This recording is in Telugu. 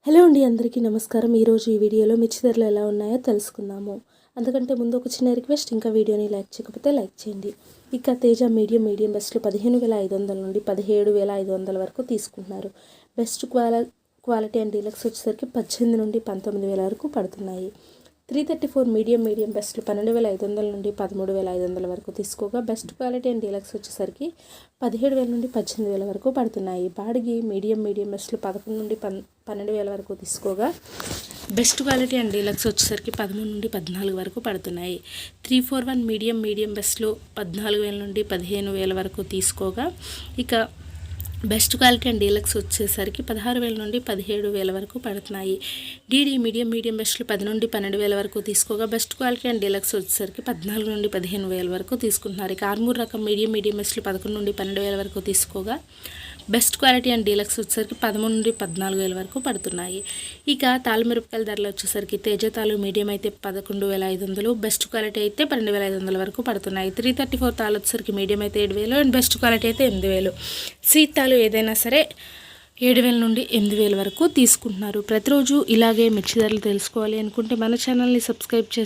హలో అండి, అందరికీ నమస్కారం. ఈరోజు ఈ వీడియోలో మిర్చి ధరలు ఎలా ఉన్నాయో తెలుసుకుందాము. అందుకంటే ముందు ఒక చిన్న రిక్వెస్ట్, ఇంకా వీడియోని లైక్ చేయకపోతే లైక్ చేయండి. ఇక తేజ మీడియం బెస్ట్లు 15,500 నుండి 17,500 వరకు తీసుకుంటున్నారు. బెస్ట్ క్వాలిటీ అండ్ డీలక్స్ వచ్చేసరికి 18 నుండి 19,000 వరకు పడుతున్నాయి. 334 మీడియం బెస్ట్లు 12,500 నుండి 13,500 వరకు తీసుకోగా, బెస్ట్ క్వాలిటీ అండ్ డీలక్స్ వచ్చేసరికి 17,000 నుండి 18,000 వరకు పడుతున్నాయి. బాడిగి మీడియం బెస్ట్లు 11 నుండి 12,000 వరకు తీసుకోగా, బెస్ట్ క్వాలిటీ అండ్ డీలక్స్ వచ్చేసరికి 13 నుండి 14 వరకు పడుతున్నాయి. 341 మీడియం బెస్ట్లు 14,000 నుండి 15,000 వరకు తీసుకోగా, ఇక బెస్ట్ క్వాలిటీ అండ్ డీలక్స్ వచ్చేసరికి 16,000 నుండి 17,000 వరకు పడుతున్నాయి. డీడీ మీడియం బెస్ట్లు 10 నుండి 12,000 వరకు తీసుకోగా, బెస్ట్ క్వాలిటీ అండ్ డీలక్స్ వచ్చేసరికి 14 నుండి 15,000 వరకు తీసుకుంటున్నారు. ఇక ఆర్మూర్ రకం మీడియం బెస్ట్లు 11 నుండి 12,000 వరకు తీసుకోగా, బెస్ట్ క్వాలిటీ అండ్ డీలక్స్ వచ్చేసరికి 13 నుండి 14,000 వరకు పడుతున్నాయి. ఇక తాళమిరపకాయల ధరలు వచ్చేసరికి తేజ తాలు మీడియం అయితే 11,500, బెస్ట్ క్వాలిటీ అయితే 12,500 వరకు పడుతున్నాయి. 334 తాలు వచ్చేసరికి మీడియం అయితే 7,000 అండ్ బెస్ట్ క్వాలిటీ అయితే 8,000. సీట్ తాలు ఏదైనా సరే 7,000 నుండి 8,000 వరకు తీసుకుంటున్నారు. ప్రతిరోజు ఇలాగే మిర్చి ధరలు తెలుసుకోవాలి అనుకుంటే మన ఛానల్ని సబ్స్క్రైబ్ చేసి